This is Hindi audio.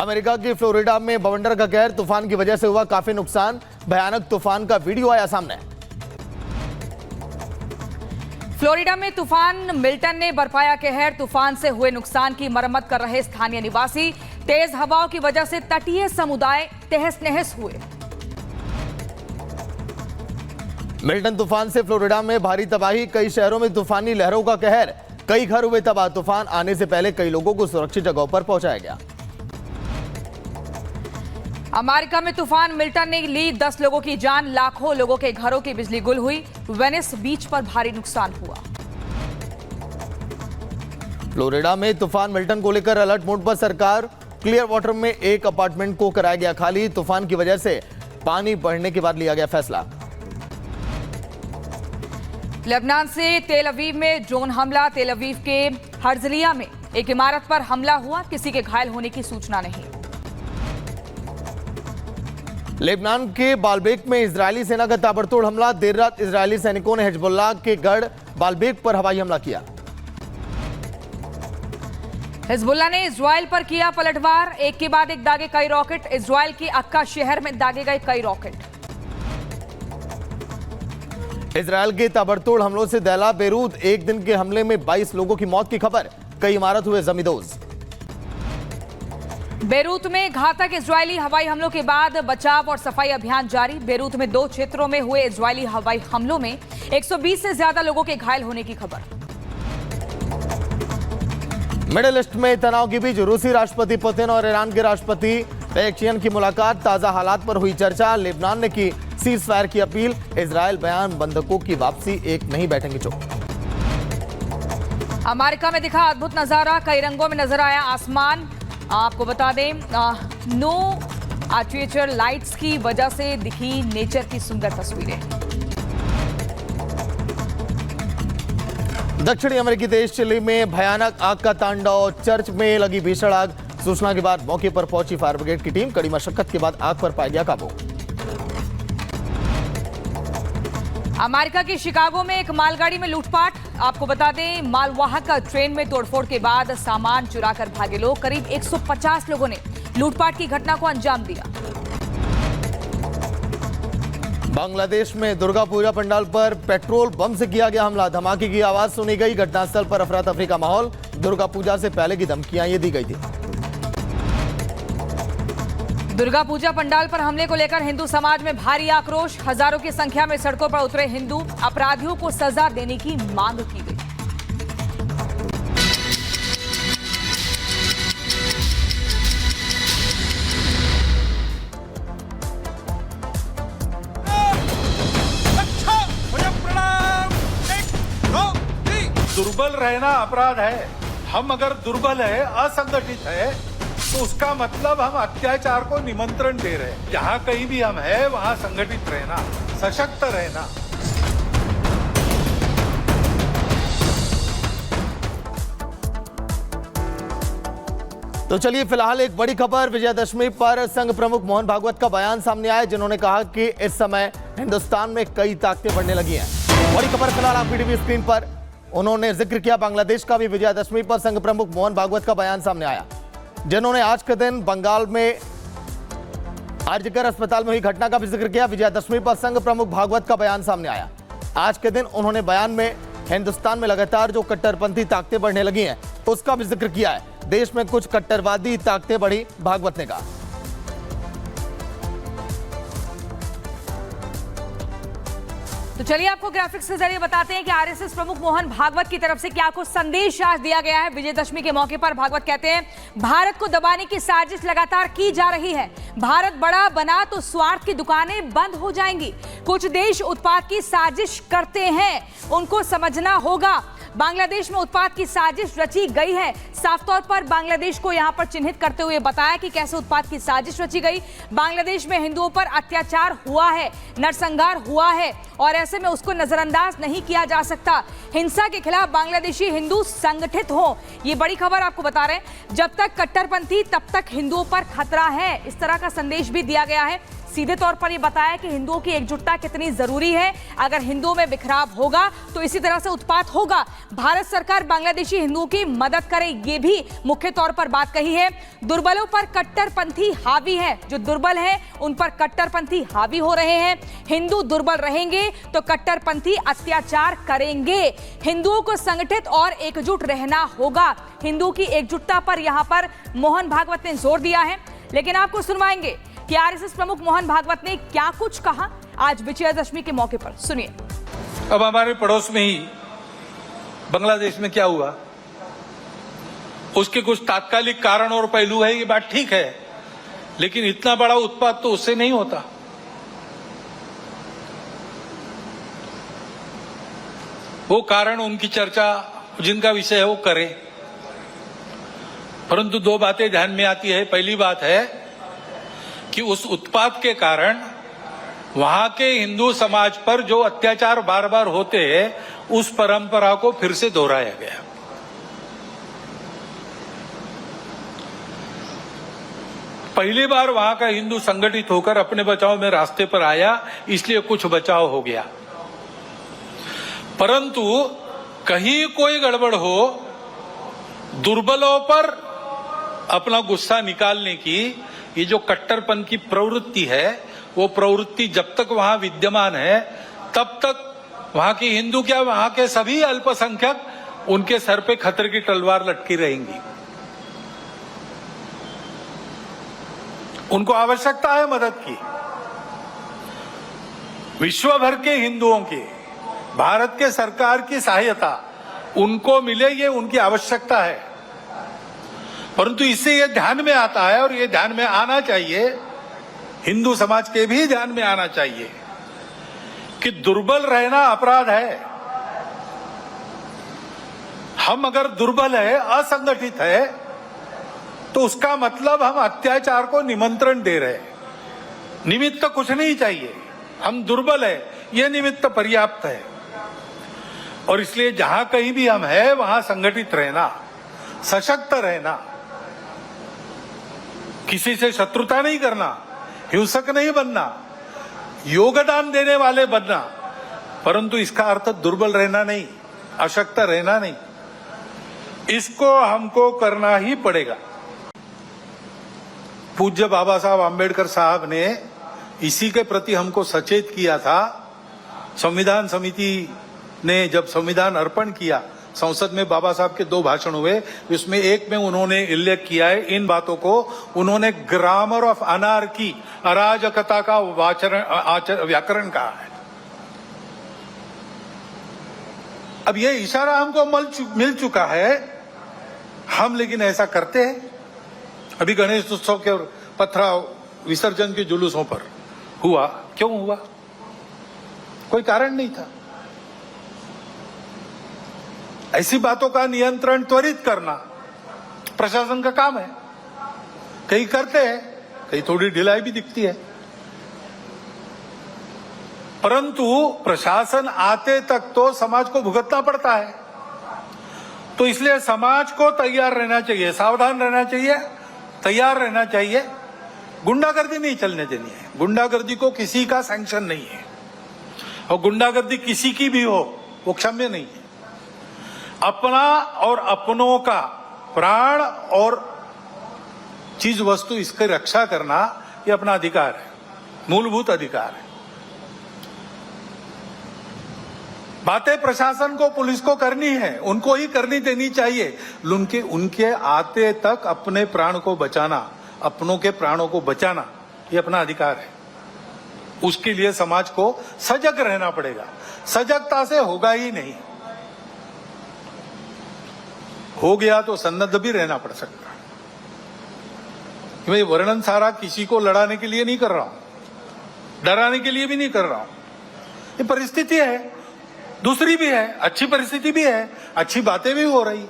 अमेरिका की फ्लोरिडा में बवंडर का कहर, तूफान की वजह से हुआ काफी नुकसान। भयानक तूफान का वीडियो आया सामने। फ्लोरिडा में तूफान मिल्टन ने बरपाया कहर, तूफान से हुए नुकसान की मरम्मत कर रहे स्थानीय निवासी। तेज हवाओं की वजह से तटीय समुदाय तहस नहस हुए। मिल्टन तूफान से फ्लोरिडा में भारी तबाही, कई शहरों में तूफानी लहरों का कहर, कई घर हुए तबाह। तूफान आने से पहले कई लोगों को सुरक्षित जगहों पर पहुंचाया गया। अमेरिका में तूफान मिल्टन ने ली 10 लोगों की जान, लाखों लोगों के घरों की बिजली गुल हुई। वेनिस बीच पर भारी नुकसान हुआ। फ्लोरिडा में तूफान मिल्टन को लेकर अलर्ट मोड पर सरकार। क्लियर वाटर में एक अपार्टमेंट को कराया गया खाली। तूफान की वजह से पानी बढ़ने के बाद लिया गया फैसला। लेबनान से तेल अवीव में ड्रोन हमला, तेल अवीव के हर्जलिया में एक इमारत पर हमला हुआ, किसी के घायल होने की सूचना नहीं। लेबनान के बालबेक में इजरायली सेना का ताबड़तोड़ हमला, देर रात इजरायली सैनिकों ने हिजबुल्लाह के गढ़ बालबेक पर हवाई हमला किया। हिजबुल्लाह ने इजरायल पर किया पलटवार, एक के बाद एक दागे कई रॉकेट। इजरायल की अक्का शहर में दागे गए कई रॉकेट। इजरायल के ताबड़तोड़ हमलों से दहला बेरूत, एक दिन के हमले में 22 लोगों की मौत की खबर, कई इमारत हुए जमींदोज। बेरूत में घातक इजरायली हवाई हमलों के बाद बचाव और सफाई अभियान जारी। बेरूत में 2 क्षेत्रों में हुए इजरायली हवाई हमलों में 120 से ज्यादा लोगों के घायल होने की खबर। मिडिल ईस्ट में तनाव के बीच रूसी राष्ट्रपति पुतिन और ईरान के राष्ट्रपति पेजेश्कियान की मुलाकात, ताजा हालात पर हुई चर्चा। लेबनान ने की सीज फायर की अपील, इजरायल बयान, बंधकों की वापसी, एक नहीं बैठेंगे चुप। अमेरिका में दिखा अद्भुत नजारा, कई रंगों में नजर आया आसमान। आपको बता दें, नो आर्टिफिशियल लाइट्स की वजह से दिखी नेचर की सुंदर तस्वीरें। दक्षिणी अमेरिकी देश चिली में भयानक आग का तांडव, चर्च में लगी भीषण आग। सूचना के बाद मौके पर पहुंची फायर ब्रिगेड की टीम, कड़ी मशक्कत के बाद आग पर पाया गया काबू। अमेरिका के शिकागो में एक मालगाड़ी में लूटपाट। आपको बता दें, मालवाहक ट्रेन में तोड़फोड़ के बाद सामान चुराकर भागे लोग, करीब 150 लोगों ने लूटपाट की घटना को अंजाम दिया। बांग्लादेश में दुर्गा पूजा पंडाल पर पेट्रोल बम से किया गया हमला, धमाके की आवाज सुनी गई। घटनास्थल पर अफरा तफरी का माहौल, दुर्गा पूजा से पहले की धमकियां ये दी गई थी। दुर्गा पूजा पंडाल पर हमले को लेकर हिंदू समाज में भारी आक्रोश, हजारों की संख्या में सड़कों पर उतरे हिंदू, अपराधियों को सजा देने की मांग की गई। दुर्बल रहना अपराध है। हम अगर दुर्बल है, असंगठित है, तो उसका मतलब हम अत्याचार को निमंत्रण दे रहे हैं। जहाँ कहीं भी हम हैं, वहाँ संगठित रहना, सशक्त रहना। तो चलिए फिलहाल एक बड़ी खबर, विजयदशमी पर संघ प्रमुख मोहन भागवत का बयान सामने आया, जिन्होंने कहा कि इस समय हिंदुस्तान में कई ताकतें बढ़ने लगी हैं। बड़ी खबर फिलहाल आपकी टीवी स्क्रीन पर। उन्होंने जिक्र किया बांग्लादेश का भी। विजयदशमी पर संघ प्रमुख मोहन भागवत का बयान सामने आया, जिन्होंने आज के दिन बंगाल में आरजीकर अस्पताल में हुई घटना का भी जिक्र किया। विजयदशमी पर संघ प्रमुख भागवत का बयान सामने आया। आज के दिन उन्होंने बयान में हिंदुस्तान में लगातार जो कट्टरपंथी ताकतें बढ़ने लगी हैं, उसका भी जिक्र किया है। देश में कुछ कट्टरवादी ताकतें बढ़ी, भागवत ने कहा। तो चलिए आपको ग्राफिक्स के जरिए बताते हैं कि आरएसएस प्रमुख मोहन भागवत की तरफ से क्या कुछ संदेश आज दिया गया है। विजयदशमी के मौके पर भागवत कहते हैं, भारत को दबाने की साजिश लगातार की जा रही है। भारत बड़ा बना तो स्वार्थ की दुकानें बंद हो जाएंगी। कुछ देश उत्पाद की साजिश करते हैं, उनको समझना होगा। बांग्लादेश में उत्पाद की साजिश रची गई है। साफ तौर पर बांग्लादेश को यहां पर चिन्हित करते हुए बताया कि कैसे उत्पाद की साजिश रची गई। बांग्लादेश में हिंदुओं पर अत्याचार हुआ है, नरसंहार हुआ है और ऐसे में उसको नजरअंदाज नहीं किया जा सकता। हिंसा के खिलाफ बांग्लादेशी हिंदू संगठित हो, ये बड़ी खबर आपको बता रहे हैं। जब तक कट्टरपंथी तब तक हिंदुओं पर खतरा है, इस तरह का संदेश भी दिया गया है। सीधे तौर पर ये बताया कि हिंदुओं की एकजुटता कितनी जरूरी है। अगर हिंदुओं में बिखराव होगा तो इसी तरह से उत्पात होगा। भारत सरकार बांग्लादेशी हिंदुओं की मदद करे, ये भी मुख्य तौर पर बात कही है। दुर्बलों पर कट्टरपंथी हावी है, जो दुर्बल है उन पर कट्टरपंथी हावी हो रहे हैं। हिंदू दुर्बल रहेंगे तो कट्टरपंथी अत्याचार करेंगे। हिंदुओं को संगठित और एकजुट रहना होगा। हिंदुओं की एकजुटता पर यहां पर मोहन भागवत ने जोर दिया है। लेकिन आपको सुनवाएंगे कि आरएसएस प्रमुख मोहन भागवत ने क्या कुछ कहा आज विजयादशमी के मौके पर। सुनिए। अब हमारे पड़ोस में ही बांग्लादेश में क्या हुआ, उसके कुछ तात्कालिक कारण और पहलू है, ये बात ठीक है, लेकिन इतना बड़ा उत्पात तो उससे नहीं होता। वो कारण उनकी चर्चा जिनका विषय है वो करें, परंतु दो बातें ध्यान में आती है। पहली बात है कि उस उत्पात के कारण वहां के हिंदू समाज पर जो अत्याचार बार बार होते हैं, उस परंपरा को फिर से दोहराया गया। पहली बार वहां का हिंदू संगठित होकर अपने बचाव में रास्ते पर आया, इसलिए कुछ बचाव हो गया। परंतु कहीं कोई गड़बड़ हो, दुर्बलों पर अपना गुस्सा निकालने की ये जो कट्टरपन की प्रवृत्ति है, वो प्रवृत्ति जब तक वहां विद्यमान है तब तक वहां की हिंदू क्या, वहां के सभी अल्पसंख्यक उनके सर पे खतरे की तलवार लटकी रहेंगी। उनको आवश्यकता है मदद की। विश्व भर के हिंदुओं की, भारत के सरकार की सहायता उनको मिले, ये उनकी आवश्यकता है। परंतु इससे ये ध्यान में आता है, और ये ध्यान में आना चाहिए, हिंदू समाज के भी ध्यान में आना चाहिए कि दुर्बल रहना अपराध है। हम अगर दुर्बल है, असंगठित है, तो उसका मतलब हम अत्याचार को निमंत्रण दे रहे हैं। निमित्त कुछ नहीं चाहिए, हम दुर्बल है, यह निमित्त पर्याप्त है। और इसलिए जहां कहीं भी हम हैं, वहां संगठित रहना, सशक्त रहना, किसी से शत्रुता नहीं करना, हिंसक नहीं बनना, योगदान देने वाले बनना, परंतु इसका अर्थ दुर्बल रहना नहीं, अशक्त रहना नहीं। इसको हमको करना ही पड़ेगा। पूज्य बाबा साहब आंबेडकर साहब ने इसी के प्रति हमको सचेत किया था। संविधान समिति ने जब संविधान अर्पण किया, संसद में बाबा साहब के 2 भाषण हुए, उसमें एक में उन्होंने उल्लेख किया है इन बातों को। उन्होंने ग्रामर ऑफ अनार्की, अराजकता का व्याकरण कहा है। अब ये इशारा हमको मिल चुका है, हम लेकिन ऐसा करते हैं। अभी गणेश उत्सव के पथराव विसर्जन के जुलूसों पर हुआ, क्यों हुआ? कोई कारण नहीं था। ऐसी बातों का नियंत्रण त्वरित करना प्रशासन का काम है। कहीं करते हैं, कहीं थोड़ी ढिलाई भी दिखती है, परंतु प्रशासन आते तक तो समाज को भुगतना पड़ता है। तो इसलिए समाज को तैयार रहना चाहिए, सावधान रहना चाहिए, तैयार रहना चाहिए। गुंडागर्दी नहीं चलने देनी है। गुंडागर्दी को किसी का सैंक्शन नहीं है, और गुंडागर्दी किसी की भी हो वो क्षम्य नहीं है। अपना और अपनों का प्राण और चीज वस्तु, इसकी रक्षा करना ये अपना अधिकार है, मूलभूत अधिकार है। बातें प्रशासन को, पुलिस को करनी है, उनको ही करनी देनी चाहिए। उनके आते तक अपने प्राण को बचाना, अपनों के प्राणों को बचाना, ये अपना अधिकार है। उसके लिए समाज को सजग रहना पड़ेगा। सजगता से होगा ही नहीं, हो गया तो सन्नद्ध भी रहना पड़ सकता है। मैं वर्णन सारा किसी को लड़ाने के लिए नहीं कर रहा हूं, डराने के लिए भी नहीं कर रहा हूं। ये परिस्थिति है, दूसरी भी है, अच्छी परिस्थिति भी है, अच्छी बातें भी हो रही।